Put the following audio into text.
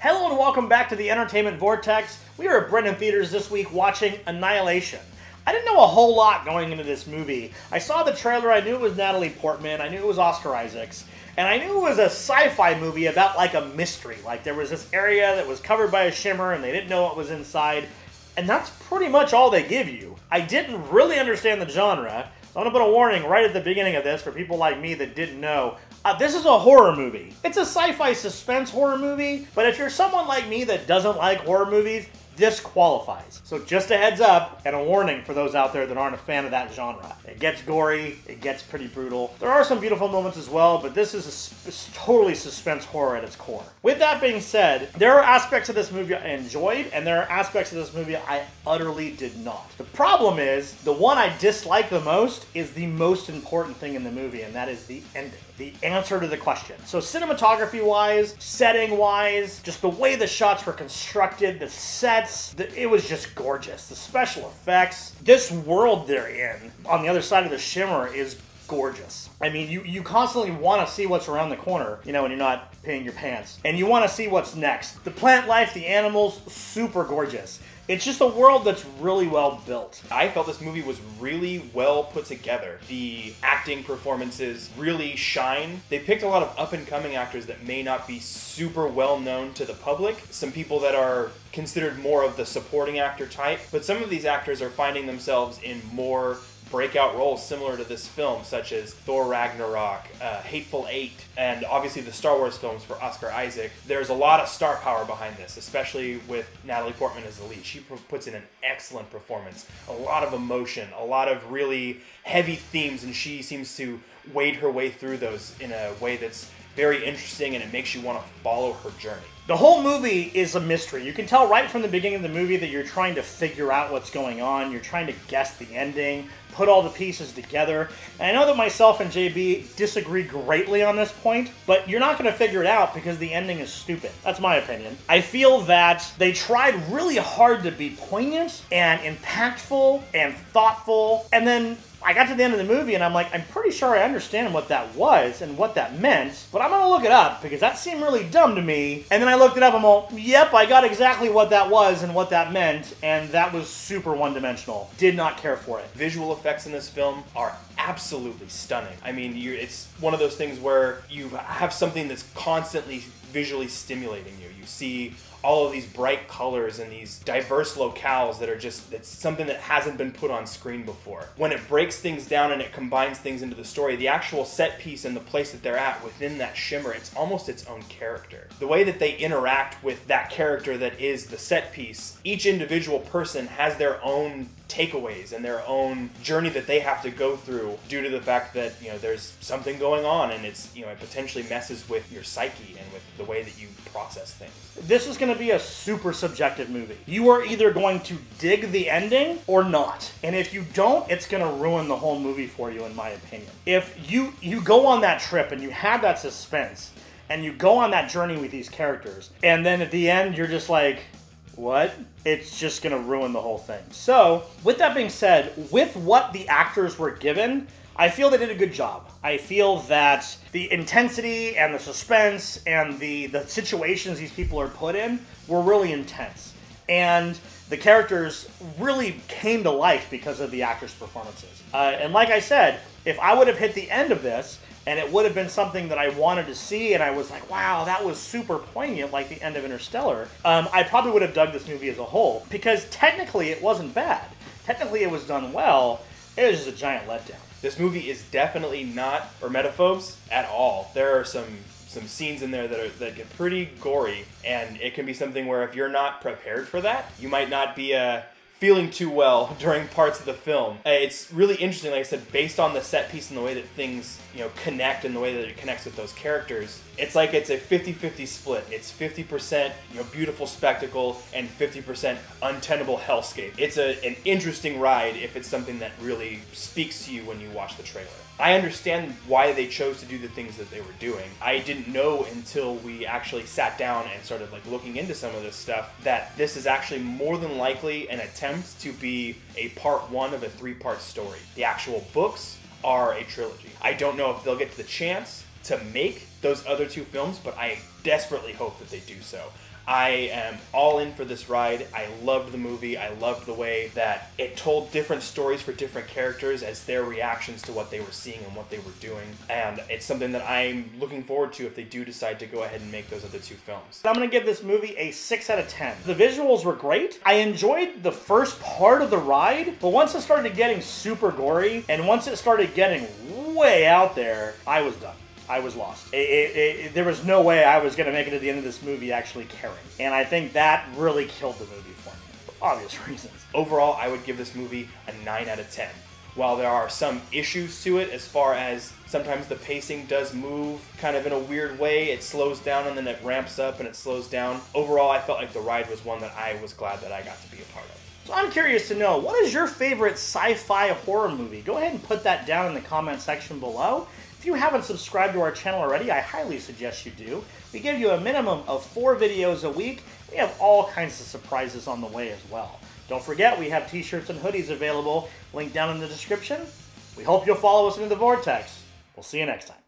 Hello and welcome back to the Entertainment Vortex. We are at Brennan Theaters this week watching Annihilation. I didn't know a whole lot going into this movie. I saw the trailer, I knew it was Natalie Portman, I knew it was Oscar Isaacs, and I knew it was a sci-fi movie about like a mystery. Like there was this area that was covered by a shimmer and they didn't know what was inside, and that's pretty much all they give you. I didn't really understand the genre, so I'm going to put a warning right at the beginning of this for people like me that didn't know. This is a horror movie. It's a sci-fi suspense horror movie, but if you're someone like me that doesn't like horror movies, this qualifies. So just a heads up and a warning for those out there that aren't a fan of that genre. It gets gory, it gets pretty brutal. There are some beautiful moments as well, but this is totally suspense horror at its core. With that being said, there are aspects of this movie I enjoyed, and there are aspects of this movie I utterly did not. The problem is, the one I dislike the most is the most important thing in the movie, and that is the ending. The answer to the question. So cinematography-wise, setting-wise, just the way the shots were constructed, the sets, it was just gorgeous. The special effects, this world they're in, on the other side of the shimmer, is gorgeous. I mean, you constantly want to see what's around the corner, you know, when you're not peeing your pants. And you want to see what's next. The plant life, the animals, super gorgeous. It's just a world that's really well built. I felt this movie was really well put together. The acting performances really shine. They picked a lot of up-and-coming actors that may not be super well known to the public. Some people that are considered more of the supporting actor type. But some of these actors are finding themselves in more breakout roles similar to this film, such as Thor Ragnarok, Hateful Eight, and obviously the Star Wars films for Oscar Isaac. There's a lot of star power behind this, especially with Natalie Portman as the lead. She puts in an excellent performance, a lot of emotion, a lot of really heavy themes, and she seems to wade her way through those in a way that's very interesting, and it makes you want to follow her journey. The whole movie is a mystery. You can tell right from the beginning of the movie that you're trying to figure out what's going on. You're trying to guess the ending, put all the pieces together. And I know that myself and JB disagree greatly on this point, but you're not going to figure it out because the ending is stupid. That's my opinion. I feel that they tried really hard to be poignant and impactful and thoughtful, and then I got to the end of the movie and I'm like, I'm pretty sure I understand what that was and what that meant, but I'm gonna look it up because that seemed really dumb to me. And then I looked it up and I'm all, yep, I got exactly what that was and what that meant, and that was super one-dimensional. Did not care for it. Visual effects in this film are absolutely stunning. I mean, it's one of those things where you have something that's constantly visually stimulating you. You see all of these bright colors and these diverse locales that are just, it's something that hasn't been put on screen before. When it breaks things down and it combines things into the story, the actual set piece and the place that they're at within that shimmer, it's almost its own character. The way that they interact with that character that is the set piece, each individual person has their own takeaways and their own journey that they have to go through due to the fact that, you know, there's something going on and it's, you know, it potentially messes with your psyche and with the way that you process things. This is going to be a super subjective movie. You are either going to dig the ending or not. And if you don't, it's going to ruin the whole movie for you, in my opinion. If you go on that trip and you have that suspense and you go on that journey with these characters, and then at the end you're just like, what? It's just going to ruin the whole thing. So, with that being said, with what the actors were given, I feel they did a good job. I feel that the intensity and the suspense and the situations these people are put in were really intense. And the characters really came to life because of the actors' performances. And like I said, if I would have hit the end of this, and it would have been something that I wanted to see, and I was like, wow, that was super poignant, like the end of Interstellar, I probably would have dug this movie as a whole, because technically it wasn't bad. Technically it was done well. It was just a giant letdown. This movie is definitely not hermetophobes at all. There are some scenes in there that get pretty gory, and it can be something where if you're not prepared for that, you might not be feeling too well during parts of the film. It's really interesting, like I said, based on the set piece and the way that things, you know, connect and the way that it connects with those characters. It's like it's a 50-50 split. It's 50%, you know, beautiful spectacle and 50% untenable hellscape. It's an interesting ride if it's something that really speaks to you when you watch the trailer. I understand why they chose to do the things that they were doing. I didn't know until we actually sat down and started like looking into some of this stuff that this is actually more than likely an attempt to be a part one of a three-part story. The actual books are a trilogy. I don't know if they'll get to the chance to make those other two films, but I desperately hope that they do so. I am all in for this ride. I loved the movie. I loved the way that it told different stories for different characters as their reactions to what they were seeing and what they were doing. And it's something that I'm looking forward to if they do decide to go ahead and make those other two films. I'm going to give this movie a 6 out of 10. The visuals were great. I enjoyed the first part of the ride, but once it started getting super gory, and once it started getting way out there, I was done. I was lost. There was no way I was going to make it to the end of this movie actually caring. And I think that really killed the movie for me, for obvious reasons. Overall, I would give this movie a 9 out of 10. While there are some issues to it as far as sometimes the pacing does move kind of in a weird way, it slows down and then it ramps up and it slows down. Overall, I felt like the ride was one that I was glad that I got to be a part of. So I'm curious to know, what is your favorite sci-fi horror movie? Go ahead and put that down in the comment section below. If you haven't subscribed to our channel already, I highly suggest you do. We give you a minimum of 4 videos a week. We have all kinds of surprises on the way as well. Don't forget, we have t-shirts and hoodies available, linked down in the description. We hope you'll follow us into the Vortex. We'll see you next time.